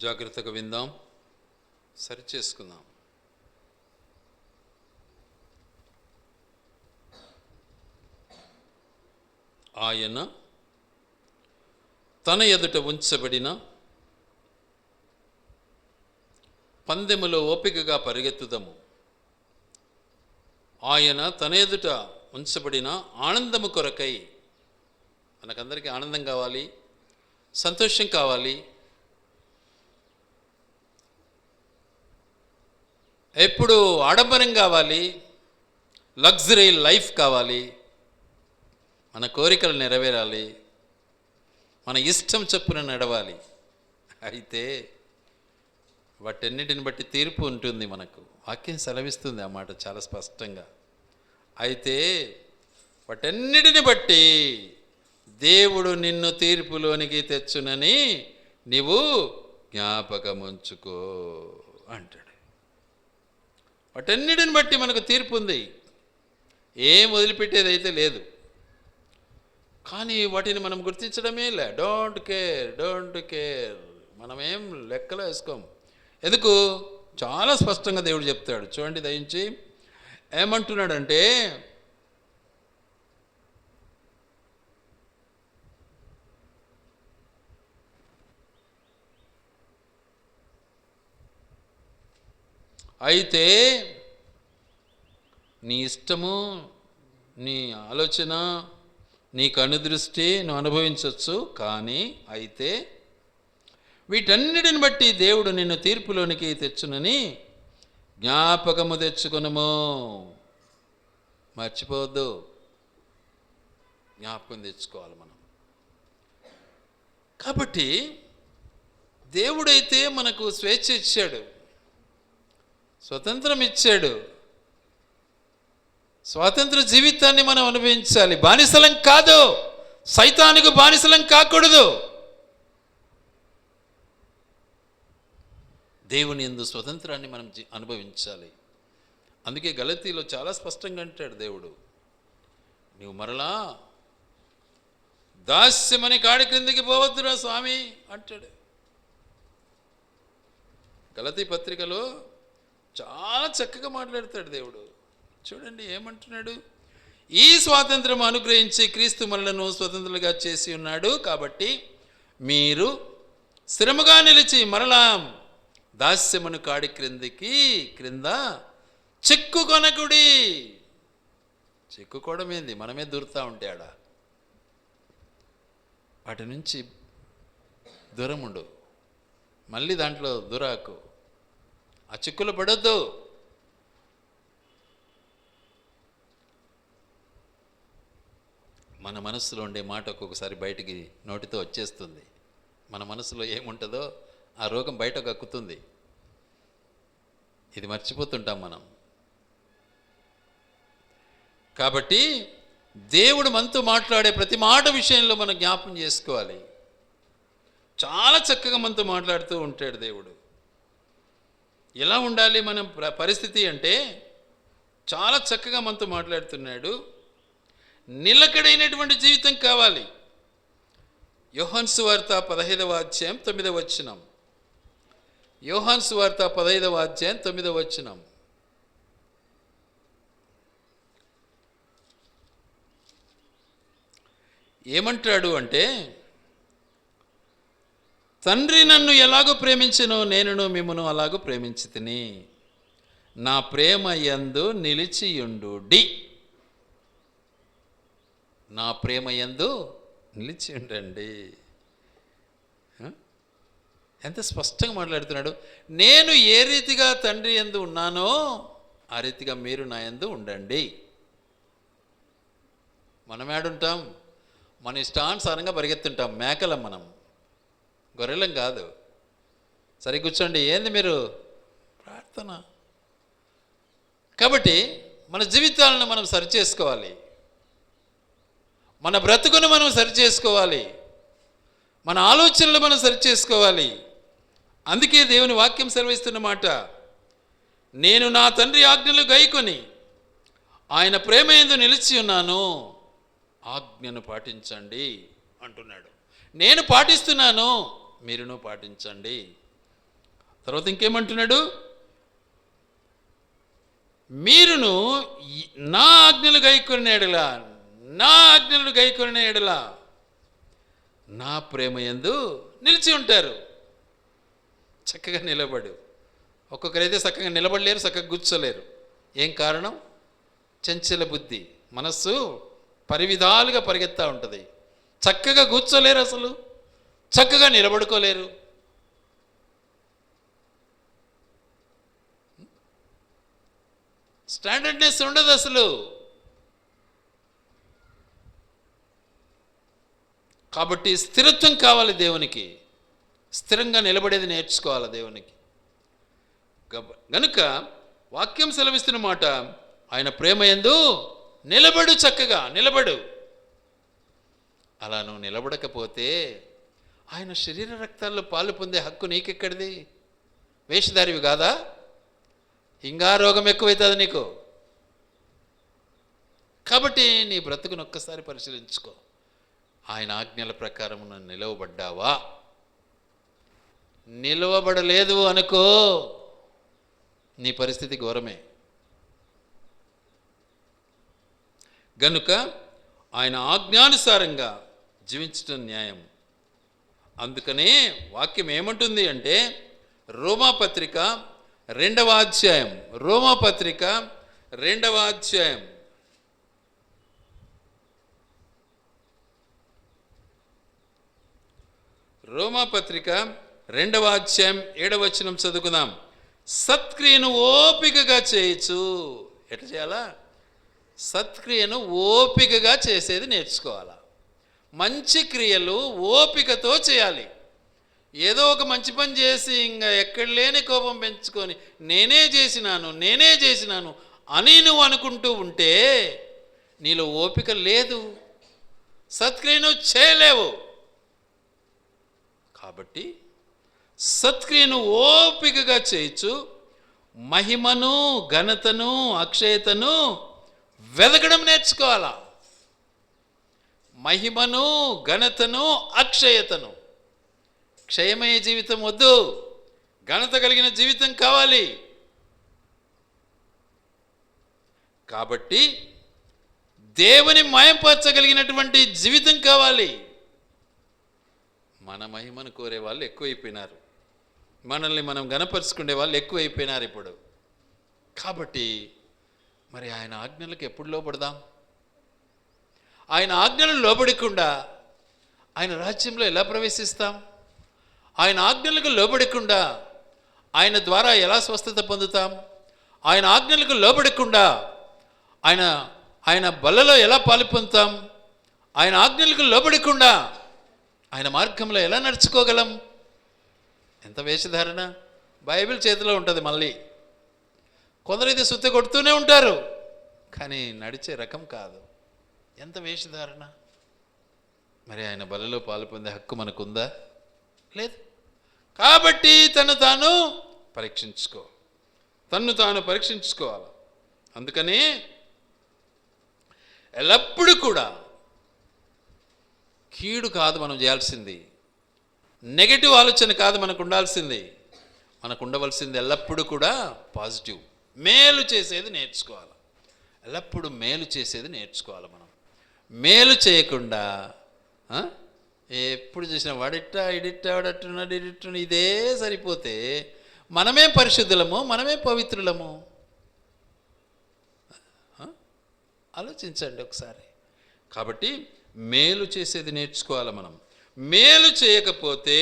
జాగ్రత్తగా విందాం, సరిచేసుకుందాం. ఆయన తన ఎదుట ఉంచబడిన పందెములో ఓపికగా పరిగెత్తుదము. ఆయన తన ఎదుట ఉంచబడిన ఆనందము కొరకై, మనకందరికీ ఆనందం కావాలి, సంతోషం కావాలి, ఎప్పుడు ఆడంబరం కావాలి, లగ్జరీ లైఫ్ కావాలి, మన కోరికలు నెరవేరాలి, మన ఇష్టం చొప్పున నడవాలి. అయితే వాటన్నిటిని బట్టి తీర్పు ఉంటుంది. మనకు వాక్యం సెలవిస్తుంది ఆ మాట చాలా స్పష్టంగా. అయితే వాటన్నిటిని బట్టి దేవుడు నిన్ను తీర్పులోనికి తెచ్చునని నీవు జ్ఞాపకముంచుకో అంటాడు. వాటన్నిటిని బట్టి మనకు తీర్పు ఉంది, ఏం వదిలిపెట్టేది అయితే లేదు. కానీ వాటిని మనం గుర్తించడమే లే. Don't care. మనమేం లెక్కలో వేసుకోం. ఎందుకు? చాలా స్పష్టంగా దేవుడు చెప్తాడు. చూడండి, దయించి ఏమంటున్నాడంటే, అయితే నీ ఇష్టము, నీ ఆలోచన, నీ కనుదృష్టి నువ్వు అనుభవించవచ్చు. కానీ అయితే వీటన్నిటిని బట్టి దేవుడు నిన్ను తీర్పులోనికి తెచ్చునని జ్ఞాపకము తెచ్చుకొనుము. మర్చిపోవద్దు, జ్ఞాపకం తెచ్చుకోవాలి మనం. కాబట్టి దేవుడైతే మనకు స్వేచ్ఛ ఇచ్చాడు, స్వతంత్రం ఇచ్చాడు. స్వాతంత్ర జీవితాన్ని మనం అనుభవించాలి. బానిసలం కాదు, సైతానుకు బానిసలం కాకూడదు. దేవుని యందు స్వతంత్రాన్ని మనం అనుభవించాలి. అందుకే గలతీలో చాలా స్పష్టంగా అంటాడు దేవుడు, నువ్వు మరలా దాస్యమని కాడి క్రిందికి పోవద్దురా స్వామి అంటాడు. గలతీ పత్రికలో చాలా చక్కగా మాట్లాడతాడు దేవుడు. చూడండి ఏమంటున్నాడు, ఈ స్వాతంత్రం అనుగ్రహించి క్రీస్తు మనలను స్వతంత్రులుగా చేసి ఉన్నాడు. కాబట్టి మీరు స్థిరముగా నిలిచి మరలా దాస్యమును కాడి క్రింద చిక్కుకొనకుడి. చిక్కుకోవడం ఏంది? మనమే దూరుతూ ఉంటే ఆడ వాటి నుంచి దూరం ఉండు, మళ్ళీ దాంట్లో దూరాకు, ఆ చిక్కులు పడొద్దు. మన మనసులో ఉండే మాట ఒక్కొక్కసారి బయటికి నోటితో వచ్చేస్తుంది. మన మనసులో ఏముంటుందో ఆ రోగం బయట కక్కుతుంది. ఇది మర్చిపోతుంటాం మనం. కాబట్టి దేవుడు మనతో మాట్లాడే ప్రతి మాట విషయంలో మనం జ్ఞాపం చేసుకోవాలి. చాలా చక్కగా మనతో మాట్లాడుతూ ఉంటాడు దేవుడు. ఎలా ఉండాలి మన పరిస్థితి అంటే, చాలా చక్కగా మనతో మాట్లాడుతున్నాడు. నిలకడైనటువంటి జీవితం కావాలి. యోహాను సువార్త 15వ అధ్యాయం 9వ వచనం. యోహాను సువార్త 15వ అధ్యాయం 9వ వచనం. ఏమంటాడు అంటే, తండ్రి నన్ను ఎలాగో ప్రేమించెనో నేనును మిమ్మును అలాగూ ప్రేమించితిని, నా ప్రేమ యందు నిలిచియుండుడి. నా ప్రేమ యందు నిలిచి ఉండండి. ఎంత స్పష్టంగా మాట్లాడుతున్నాడు. నేను ఏ రీతిగా తండ్రి యందు ఉన్నానో ఆ రీతిగా మీరు నా యందు ఉండండి. మనం ఏడుంటాం? మన ఇష్టానుసారంగా పరిగెత్తుంటాం. మేకలం మనం, గొర్రెలం కాదు. సరే కూర్చోండి, ఏంది మీరు? ప్రార్థన. కాబట్టి మన జీవితాలను మనం సరిచేసుకోవాలి, మన బ్రతుకును మనం సరిచేసుకోవాలి, మన ఆలోచనలు మనం సరిచేసుకోవాలి. అందుకే దేవుని వాక్యం సెలవిస్తున్న మాట, నేను నా తండ్రి ఆజ్ఞలు గైకొని ఆయన ప్రేమ యందు నిలిచి ఉన్నాను, ఆజ్ఞను పాటించండి అంటున్నాడు. నేను పాటిస్తున్నాను, మీరును పాటించండి. తర్వాత ఇంకేమంటున్నాడు? మీరును నా ఆజ్ఞలు గైకొనిన ఎడల, నా ఆజ్ఞలను గైకొనిన ఎడల నా ప్రేమ యందు నిలిచి ఉంటారు. చక్కగా నిలబడు. ఒక్కొక్కరైతే చక్కగా నిలబడలేరు, చక్కగా కూర్చోలేరు. ఏం కారణం? చంచల బుద్ధి, మనస్సు పరివిధాలుగా పరిగెత్తా ఉంటుంది. చక్కగా కూర్చోలేరు, అసలు చక్కగా నిలబడుకోలేరు. స్టాండర్డ్నెస్ ఉండదు అసలు. కాబట్టి స్థిరత్వం కావాలి దేవునికి. స్థిరంగా నిలబడేది నేర్చుకోవాలి దేవునికి. గనుక వాక్యం సెలవిస్తున్న మాట, ఆయన ప్రేమ యందు నిలబడు, చక్కగా నిలబడు. అలా నువ్వు నిలబడకపోతే ఆయన శరీర రక్తాల్లో పాలు పొందే హక్కు నీకెక్కడిది? వేషధారివి కాదా? ఇంకా రోగం ఎక్కువైతుంది నీకు. కాబట్టి నీ బ్రతుకును ఒక్కసారి పరిశీలించుకో. ఆయన ఆజ్ఞల ప్రకారం నువ్వు నిలవబడ్డావా? నిలవబడలేదు అనుకో, నీ పరిస్థితి ఘోరమే. గనుక ఆయన ఆజ్ఞానుసారంగా జీవించటం న్యాయం. అందుకనే వాక్యం ఏమంటుంది అంటే, రోమాపత్రిక 2వ అధ్యాయం, రోమాపత్రిక 2వ అధ్యాయం రోమాపత్రిక 2వ అధ్యాయం 7వ వచనం చదువుకుందాం. సత్క్రియను ఓపికగా చేయొచ్చు. ఎట్లా చేయాలా? సత్క్రియను ఓపికగా చేసేది నేర్చుకోవాలా. మంచి క్రియలు ఓపికతో చేయాలి. ఏదో ఒక మంచి పని చేసి ఇంకా ఎక్కడ లేని కోపం పెంచుకొని నేనే చేసినాను అని నువ్వు అనుకుంటూ ఉంటే నీలో ఓపిక లేదు, సత్క్రియను చేయలేవు. కాబట్టి సత్క్రియను ఓపికగా చేయొచ్చు. మహిమను, ఘనతను, అక్షయతను వెదకడం నేర్చుకోవాలా. మహిమను, ఘనతను, అక్షయతను. క్షయమయ్యే జీవితం వద్దు, ఘనత కలిగిన జీవితం కావాలి. కాబట్టి దేవుని మయంపరచగలిగినటువంటి జీవితం కావాలి. మన మహిమను కోరే వాళ్ళు ఎక్కువైపోయినారు, మనల్ని మనం గణపరుచుకునే వాళ్ళు ఎక్కువైపోయినారు ఇప్పుడు. కాబట్టి మరి ఆయన ఆజ్ఞలకు ఎప్పుడు లోబడదాం? ఆయన ఆజ్ఞలను లోబడకుండా ఆయన రాజ్యంలో ఎలా ప్రవేశిస్తాం? ఆయన ఆజ్ఞలకు లోబడకుండా ఆయన ద్వారా ఎలా స్వస్థత పొందుతాం? ఆయన ఆజ్ఞలకు లోబడకుండా ఆయన బలలో ఎలా పాలు పొందుతాం? ఆయన ఆజ్ఞలకు లోబడకుండా ఆయన మార్గంలో ఎలా నడుచుకోగలం? ఎంత వేషధారణ! బైబిల్ చేతిలో ఉంటుంది. మళ్ళీ కొందరైతే సుత్తి కొడుతూనే ఉంటారు, కానీ నడిచే రకం కాదు. ఎంత వేషధారణ! మరి ఆయన బలలో పాలు పొందే హక్కు మనకుందా? లేదు. కాబట్టి తను తాను పరీక్షించుకోవాలి. అందుకనే ఎల్లప్పుడూ కూడా కీడు కాదు మనం చేయాల్సింది, నెగటివ్ ఆలోచన కాదు మనకు ఉండాల్సింది. మనకు ఉండవలసింది ఎల్లప్పుడూ కూడా పాజిటివ్, మేలు చేసేది నేర్చుకోవాలి. ఎల్లప్పుడూ మేలు చేసేది నేర్చుకోవాలి. మనం మేలు చేయకుండా ఎప్పుడు చూసినా వాడిట్టా ఇడిట్టా వాడట్టున్నాడు ఇడిట్టున్నాడు ఇదే సరిపోతే మనమే పరిశుద్ధులము, మనమే పవిత్రులము. ఆలోచించండి ఒకసారి. కాబట్టి మేలు చేసేది నేర్చుకోవాలి. మనం మేలు చేయకపోతే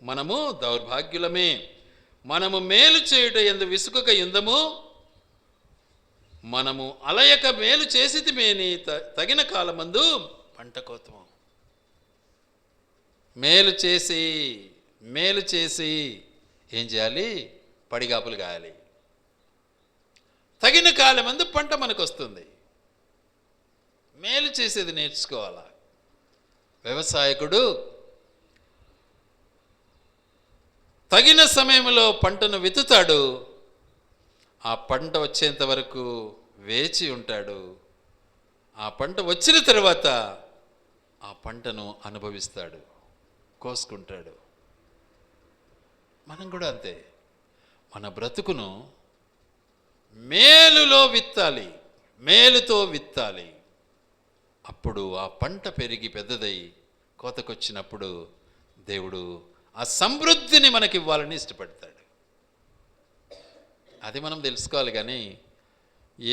మనము దౌర్భాగ్యులమే. మనము మేలు చేయుట యందు విసుకక యుందము, మనము అలయక మేలు చేసితిమేని తగిన కాలమందు పంట కోతము. మేలు చేసి ఏం చేయాలి? పడిగాపులు గాయాలి. తగిన కాలమందు పంట మనకు వస్తుంది. మేలు చేసేది నేర్చుకోవాలా. వ్యవసాయకుడు తగిన సమయంలో పంటను విత్తుతాడు, ఆ పంట వచ్చేంత వరకు వేచి ఉంటాడు. ఆ పంట వచ్చిన తర్వాత ఆ పంటను అనుభవిస్తాడు, కోసుకుంటాడు. మనం కూడా అంతే. మన బ్రతుకును మేలులో విత్తాలి, మేలుతో విత్తాలి. అప్పుడు ఆ పంట పెరిగి పెద్దదై కోతకొచ్చినప్పుడు దేవుడు ఆ సమృద్ధిని మనకి ఇవ్వాలని ఇష్టపడతాడు. అది మనం తెలుసుకోవాలి. కానీ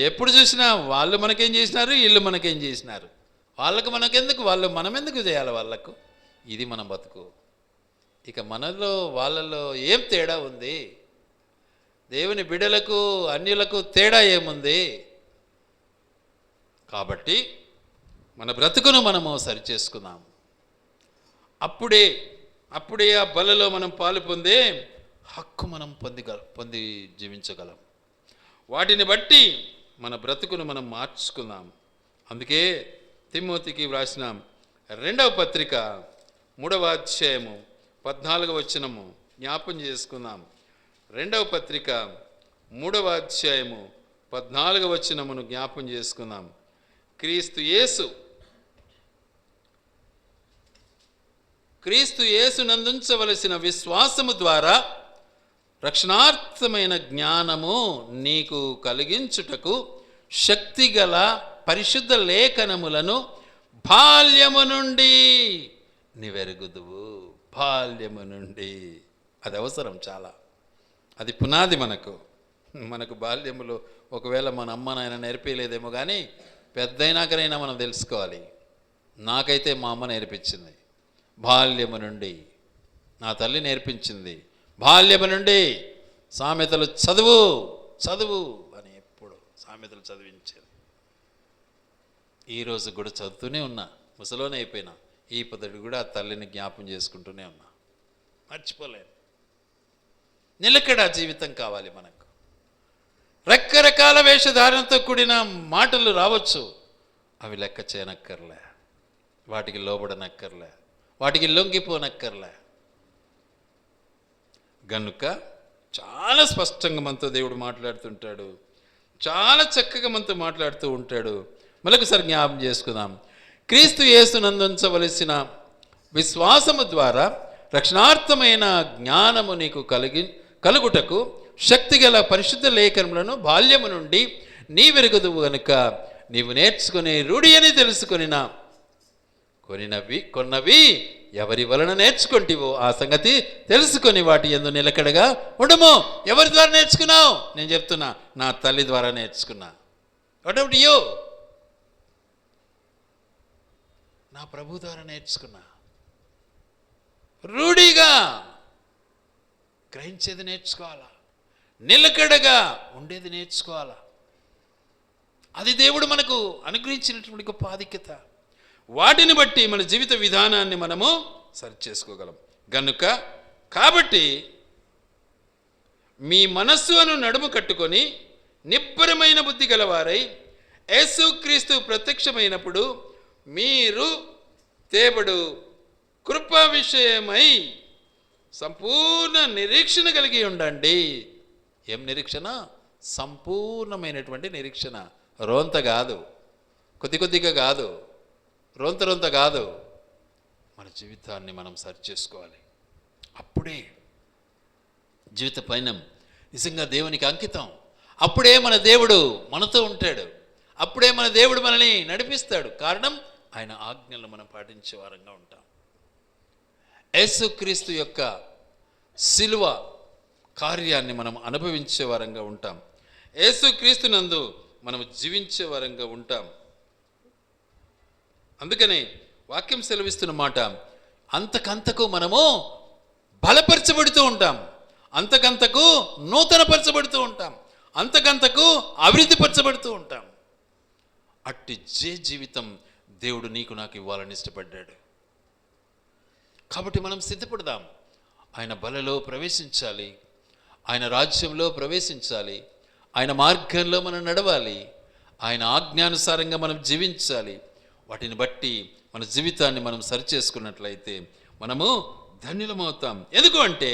ఎప్పుడు చూసినా వాళ్ళు మనకేం చేసినారు, వీళ్ళు మనకేం చేసినారు, వాళ్ళకు మనకెందుకు, మనం ఎందుకు చేయాలి వాళ్ళకు, ఇది మన బతుకు. ఇక మనలో వాళ్ళలో ఏం తేడా ఉంది? దేవుని బిడ్డలకు అన్యులకు తేడా ఏముంది? కాబట్టి మన బ్రతుకును మనము సరిచేసుకుందాం. అప్పుడే ఆ బలలో మనం పాలు పొందే హక్కు మనం పొంది జీవించగలం. వాటిని బట్టి మన బ్రతుకును మనం మార్చుకుందాం. అందుకే తిమోతికి వ్రాసిన 2వ పత్రిక 3వ అధ్యాయము 14వ వచనము జ్ఞాపం చేసుకుందాం. 2వ పత్రిక 3వ అధ్యాయము 14వ వచనమును జ్ఞాపం చేసుకుందాం. క్రీస్తు యేసు నందుంచవలసిన విశ్వాసము ద్వారా రక్షణార్థమైన జ్ఞానము నీకు కలిగించుటకు శక్తిగల పరిశుద్ధ లేఖనములను బాల్యము నుండి నీవెరుగుదువు. బాల్యము నుండి అది అవసరం చాలా. అది పునాది. మనకు బాల్యములో ఒకవేళ మన అమ్మ నాయన నేర్పించలేదేమో, కానీ పెద్దయినాకనైనా మనం తెలుసుకోవాలి. నాకైతే మా అమ్మ నేర్పించింది. బాల్యము నుండి నా తల్లి నేర్పించింది. బాల్యము నుండి సామెతలు చదువు అని ఎప్పుడు సామెతలు చదివించేది. ఈరోజు కూడా చదువుతూనే ఉన్నా, ముసలోనే అయిపోయినా, ఈ పొద్దుటి కూడా ఆ తల్లిని జ్ఞాపం చేసుకుంటూనే ఉన్నా, మర్చిపోలేను. నిలకడ జీవితం కావాలి మనకు. రకరకాల వేషధారణతో కూడిన మాటలు రావచ్చు, అవి లెక్క చేయనక్కర్లే, వాటికి లోబడనక్కర్లే, వాటికి లొంగిపోనక్కర్లే. గనుక చాలా స్పష్టంగా మనతో దేవుడు మాట్లాడుతుంటాడు, చాలా చక్కగా మనతో మాట్లాడుతూ ఉంటాడు. మరొకసారి జ్ఞాపం చేసుకుందాం. క్రీస్తు యేసునందుంచవలసిన విశ్వాసము ద్వారా రక్షణార్థమైన జ్ఞానము నీకు కలుగుటకు శక్తిగల పరిశుద్ధ లేఖనములను బాల్యము నుండి నీవెరుగుదువు గనుక నీవు నేర్చుకునే రూఢి అని కొన్నవి ఎవరి వలన నేర్చుకుంటివో ఆ సంగతి తెలుసుకొని వాటి యందు నిలకడగా ఉండము. ఎవరి ద్వారా నేర్చుకున్నావు? నేను చెప్తున్నా, నా తల్లి ద్వారా నేర్చుకున్నా. What about you? నా ప్రభు ద్వారా నేర్చుకున్నా. రూఢిగా గ్రహించేది నేర్చుకోవాలా, నిలకడగా ఉండేది నేర్చుకోవాలా. అది దేవుడు మనకు అనుగ్రహించినటువంటి గొప్ప ఆధిక్యత. వాటిని బట్టి మన జీవిత విధానాన్ని మనము సరి చేసుకోగలం. కాబట్టి మీ మనస్సును నడుము కట్టుకొని నిబ్బరమైన బుద్ధి గలవారై యేసుక్రీస్తు ప్రత్యక్షమైనప్పుడు మీరు దేవుడు కృప విషయమై సంపూర్ణ నిరీక్షణ కలిగి ఉండండి. ఏం నిరీక్షణ? సంపూర్ణమైనటువంటి నిరీక్షణ. రోంత కాదు, కొద్దిగా కాదు, రొంత కాదు. మన జీవితాన్ని మనం సరి చేసుకోవాలి. అప్పుడే జీవిత పయనం నిజంగా దేవునికి అంకితం. అప్పుడే మన దేవుడు మనతో ఉంటాడు. అప్పుడే మన దేవుడు మనల్ని నడిపిస్తాడు. కారణం, ఆయన ఆజ్ఞలను మనం పాటించే వారంగా ఉంటాం. యేసుక్రీస్తు యొక్క శిలువ కార్యాన్ని మనం అనుభవించే వారంగా ఉంటాం. యేసుక్రీస్తు నందు మనం జీవించే వారంగా ఉంటాం. అందుకనే వాక్యం సెలవిస్తున్న మాట, అంతకంతకు మనము బలపరచబడుతూ ఉంటాం, అంతకంతకు నూతనపరచబడుతూ ఉంటాం, అంతకంతకు అభివృద్ధిపరచబడుతూ ఉంటాం. అట్టి జీవితం దేవుడు నీకు నాకు ఇవ్వాలని ఇష్టపడ్డాడు. కాబట్టి మనం సిద్ధపడదాం. ఆయన బలలో ప్రవేశించాలి, ఆయన రాజ్యంలో ప్రవేశించాలి, ఆయన మార్గంలో మనం నడవాలి, ఆయన ఆజ్ఞానుసారంగా మనం జీవించాలి. వాటిని బట్టి మన జీవితాన్ని మనం సరిచేసుకున్నట్లయితే మనము ధన్యులమవుతాం. ఎందుకు అంటే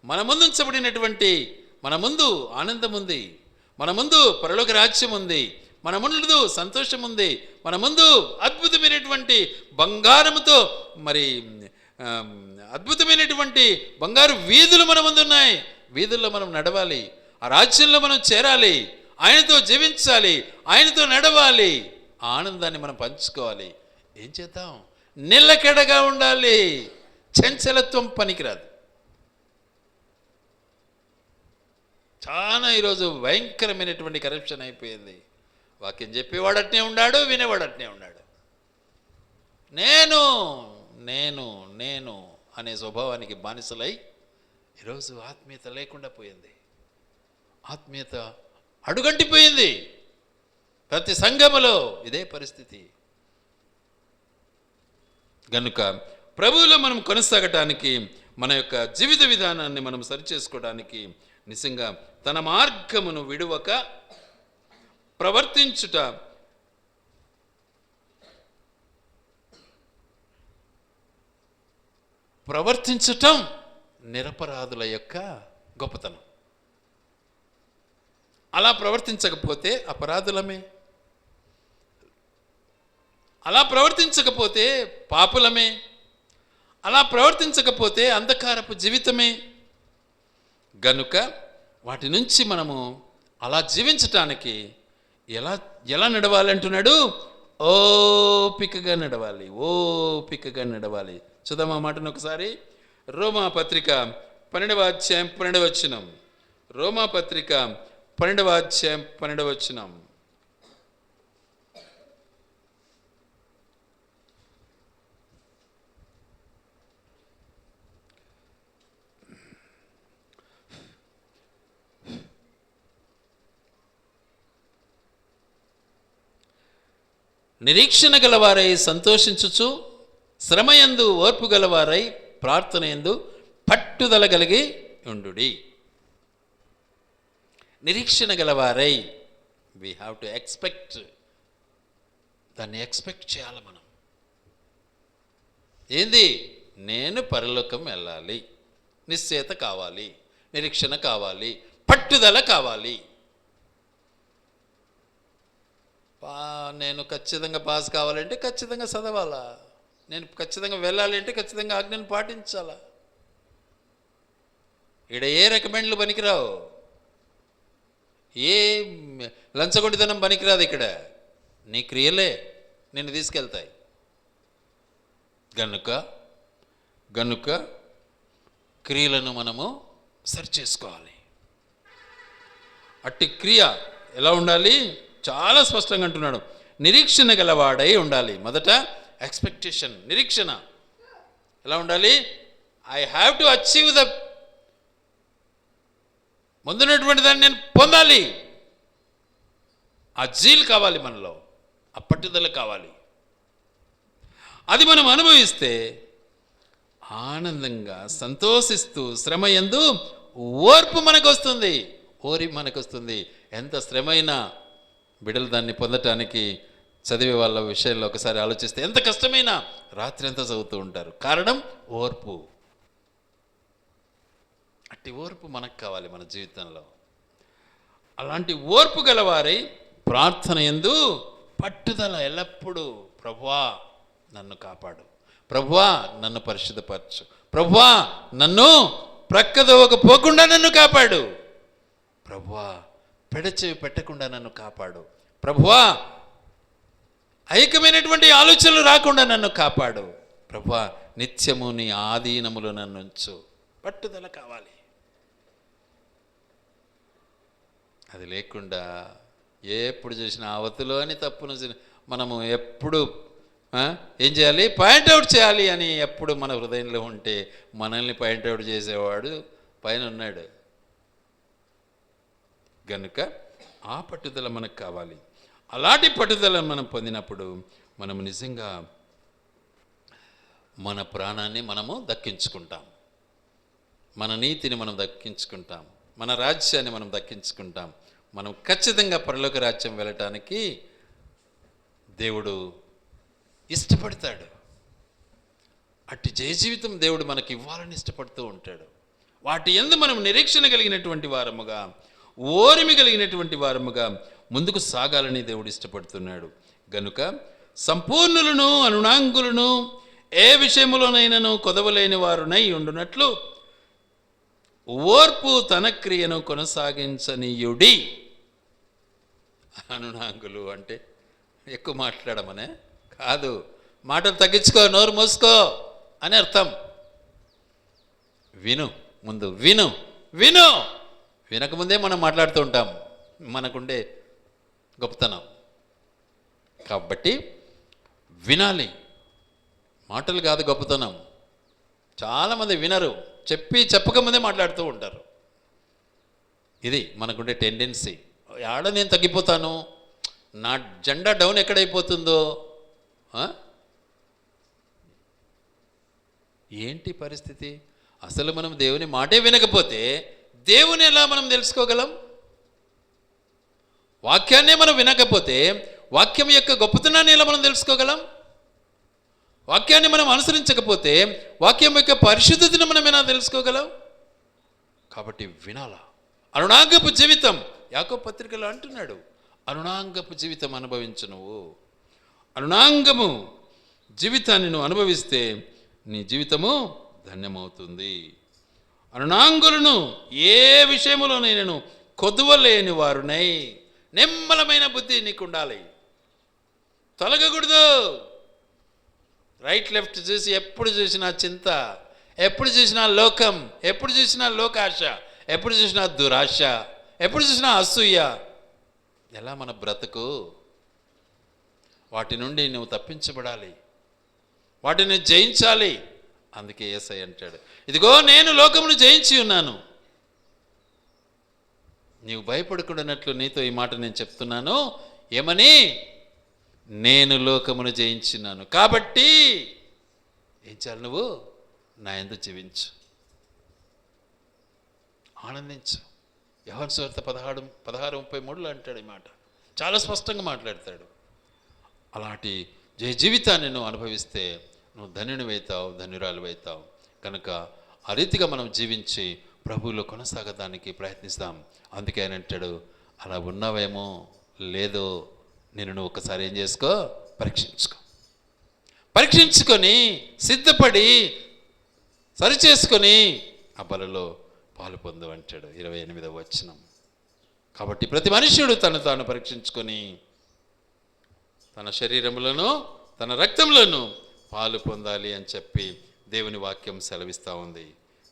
మన ముందు ఉంచబడినటువంటి, మన ముందు ఆనందం ఉంది, మన ముందు పరలోక రాజ్యం ఉంది, మన ముందు సంతోషం ఉంది, మన ముందు అద్భుతమైనటువంటి బంగారముతో అద్భుతమైనటువంటి బంగారు వీధులు మన ముందు ఉన్నాయి. వీధుల్లో మనం నడవాలి, ఆ రాజ్యంలో మనం చేరాలి, ఆయనతో జీవించాలి, ఆయనతో నడవాలి, ఆ ఆనందాన్ని మనం పంచుకోవాలి. ఏం చేద్దాం? నిలకడగా ఉండాలి. చంచలత్వం పనికిరాదు. చాలా ఈరోజు భయంకరమైనటువంటి కరప్షన్ అయిపోయింది. వాక్యం చెప్పేవాడు అట్నే ఉన్నాడు, వినేవాడు అట్నే ఉన్నాడు. నేను నేను నేను అనే స్వభావానికి బానిసలై ఈరోజు ఆత్మీయత లేకుండా పోయింది. ఆత్మీయత అడుగంటిపోయింది. ప్రతి సంఘములో ఇదే పరిస్థితి. గనుక ప్రభువులో మనం కొనసాగటానికి, మన యొక్క జీవిత విధానాన్ని మనం సరిచేసుకోవడానికి నిజంగా తన మార్గమును విడువక ప్రవర్తించటం నిరపరాధుల యొక్క గొప్పతనం. అలా ప్రవర్తించకపోతే అపరాధులమే, అలా ప్రవర్తించకపోతే పాపులమే, అలా ప్రవర్తించకపోతే అంధకారపు జీవితమే. గనుక వాటి నుంచి మనము అలా జీవించటానికి ఎలా నడవాలి అంటున్నాడు? ఓపికగా నడవాలి, ఓపికగా నడవాలి. చూద్దాం ఆ మాటను ఒకసారి. రోమాపత్రిక 12వ అధ్యాయం 12వ వచనం. రోమాపత్రిక 12వ అధ్యాయం 12వ వచనం. నిరీక్షణ గలవారై సంతోషించుచు, శ్రమయందు ఓర్పు గలవారై, ప్రార్థనయందు పట్టుదల కలిగి ఉండుడి. నిరీక్షణ గలవారై, వీ హ్యావ్ టు ఎక్స్పెక్ట్. దాన్ని ఎక్స్పెక్ట్ చేయాలి మనం. ఏంది? నేను పరలోకం వెళ్ళాలి, నిశ్చయత కావాలి, నిరీక్షణ కావాలి, పట్టుదల కావాలి. నేను ఖచ్చితంగా పాస్ కావాలంటే ఖచ్చితంగా చదవాలా, నేను ఖచ్చితంగా వెళ్ళాలి అంటే ఖచ్చితంగా ఆజ్ఞను పాటించాలా. ఇక్కడ ఏ రికమెండ్లు పనికిరావు, ఏ లంచగొండితనం పనికిరాదు. ఇక్కడ నీ క్రియలే నిన్ను తీసుకెళ్తాయి. గనుక క్రియలను మనము సరి చేసుకోవాలి. అట్టి క్రియ ఎలా ఉండాలి? చాలా స్పష్టంగా అంటున్నాడు. నిరీక్షణ గలవాడై ఉండాలి. మొదట ఎక్స్పెక్టేషన్, నిరీక్షణ ఎలా ఉండాలి? I have to achieve the, ముందున్నటువంటి దాన్ని నేను పొందాలి. ఆ జీల్ కావాలి మనలో, ఆ పట్టుదల కావాలి. అది మనం అనుభవిస్తే ఆనందంగా సంతోషిస్తూ శ్రమయందు ఓర్పు మనకు వస్తుంది, మనకు వస్తుంది. ఎంత శ్రమైనా బిడ్డలు దాన్ని పొందటానికి చదివే వాళ్ళ విషయంలో ఒకసారి ఆలోచిస్తే ఎంత కష్టమైనా రాత్రి అంతా చదువుతూ ఉంటారు. కారణం ఓర్పు. అట్టి ఓర్పు మనకు కావాలి మన జీవితంలో. అలాంటి ఓర్పు గలవారై ప్రార్థన యందు పట్టుదల ఎల్లప్పుడూ, ప్రభువా నన్ను కాపాడు, ప్రభువా నన్ను పరిశుద్ధపరచు, ప్రభువా నన్ను ప్రక్కదోవకపోకుండా నన్ను కాపాడు, ప్రభువా పెడచెవి పెట్టకుండా నన్ను కాపాడు, ప్రభువా ఐక్యమైనటువంటి ఆలోచనలు రాకుండా నన్ను కాపాడు, ప్రభువా నిత్యము నీ ఆధీనములో నన్ను ఉంచు. పట్టుదల కావాలి. అది లేకుండా ఎప్పుడు చూసినా అవతిలోని తప్పును మనము ఎప్పుడు ఏం చేయాలి? పాయింట్అవుట్ చేయాలి అని ఎప్పుడు మన హృదయంలో ఉంటే మనల్ని పాయింట్అవుట్ చేసేవాడు పైన ఉన్నాడు. గనుక ఆ పట్టుదల మనకు కావాలి. అలాంటి పట్టుదల మనం పొందినప్పుడు మనము నిజంగా మన ప్రాణాన్ని మనము దక్కించుకుంటాం, మన నీతిని మనం దక్కించుకుంటాం, మన రాజ్యాన్ని మనం దక్కించుకుంటాం. మనం ఖచ్చితంగా పరలోక రాజ్యం వెళ్ళటానికి దేవుడు ఇష్టపడతాడు. అట్టి జయ జీవితం దేవుడు మనకి ఇవ్వాలని ఇష్టపడుతూ ఉంటాడు. వాటి యందు మనం నిరీక్షణ కలిగినటువంటి వారముగా, ఓరిమి కలిగినటువంటి వారముగా ముందుకు సాగాలని దేవుడు ఇష్టపడుతున్నాడు. గనుక సంపూర్ణులను అనునాంగులను ఏ విషయములోనైనాను కొదవలేని వారునై ఉండునట్లు ఓర్పు తన క్రియను కొనసాగించనీయుడి. అనునాంగులు అంటే ఎక్కువ మాట్లాడమనే కాదు, మాటలు తగ్గించుకో, నోరు మూసుకో అని అర్థం. విను, ముందు విను విను. వినకముందే మనం మాట్లాడుతూ ఉంటాం, మనకుండే గొప్పతనం. కాబట్టి వినాలి, మాటలు కాదు గొప్పతనం. చాలామంది వినరు, చెప్పకముందే మాట్లాడుతూ ఉంటారు. ఇది మనకుండే టెండెన్సీ. ఆడ నేను తగ్గిపోతాను, నా జెండా డౌన్ ఎక్కడైపోతుందో. ఏంటి పరిస్థితి? అసలు మనం దేవుని మాటే వినకపోతే దేవుని ఎలా మనం తెలుసుకోగలం? వాక్యాన్నే మనం వినకపోతే వాక్యం యొక్క గొప్పతనాన్ని ఎలా మనం తెలుసుకోగలం? వాక్యాన్ని మనం అనుసరించకపోతే వాక్యం యొక్క పరిశుద్ధతను మనం ఎలా తెలుసుకోగలం? కాబట్టి వినాలా. అనునాంగపు జీవితం, యాకోబు పత్రికలో అంటున్నాడు, అనునాంగపు జీవితం అనుభవించు. నువ్వు అనునాంగము జీవితాన్ని నువ్వు అనుభవిస్తే నీ జీవితము ధన్యమవుతుంది. అనునాంగులను ఏ విషయములో నేను కొదువలేని వారునై, నిమ్మలమైన బుద్ధి నీకు ఉండాలి, తొలగకూడదు. రైట్ లెఫ్ట్ చూసి ఎప్పుడు చూసినా చింత, ఎప్పుడు చూసినా లోకం, ఎప్పుడు చూసినా లోకాశ, ఎప్పుడు చూసినా దురాశ, ఎప్పుడు చూసినా అసూయ. ఎలా మన బ్రతుకు? వాటి నుండి నువ్వు తప్పించబడాలి, వాటిని జయించాలి. అందుకే యేసయ్య అంటాడు, ఇదిగో నేను లోకమును జయించి ఉన్నాను. నీవు భయపడకుండానట్లు నీతో ఈ మాట నేను చెప్తున్నాను. ఏమని? నేను లోకమును జయించినాను, కాబట్టి ఏం చేయాలి? నువ్వు నా యందు జీవించు, ఆనందించు. యోహాను సువార్త 16:33 అంటాడు ఈ మాట. చాలా స్పష్టంగా మాట్లాడతాడు. అలాంటి జయ జీవితాన్ని నువ్వు అనుభవిస్తే నువ్వు ధన్యునివైతావు, ధన్యురాలువైతావు. కనుక ఆ రీతిగా మనం జీవించి ప్రభువులో కొనసాగడానికి ప్రయత్నిస్తాం. అందుకే ఆయన అంటాడు, అలా ఉన్నావేమో లేదో నువ్వు ఒకసారి ఏం చేసుకో, పరీక్షించుకొని సిద్ధపడి సరిచేసుకొని ఆ బలలో పాలు పొందు అంటాడు 28వ వచనం. కాబట్టి ప్రతి మనుష్యుడు తను తాను పరీక్షించుకొని తన శరీరములను తన రక్తంలోను పాలు పొందాలి అని చెప్పి దేవుని వాక్యం సెలవిస్తూ ఉంది.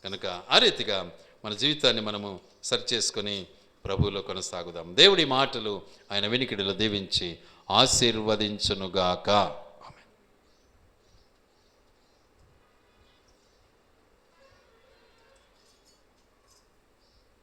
కనుక ఆ రీతిగా మన జీవితాన్ని మనము సరిచేసుకొని ప్రభువులో కొనసాగుదాం. దేవుడి మాటలు ఆయన వినికిడిలో దీవించి ఆశీర్వదించునుగాక.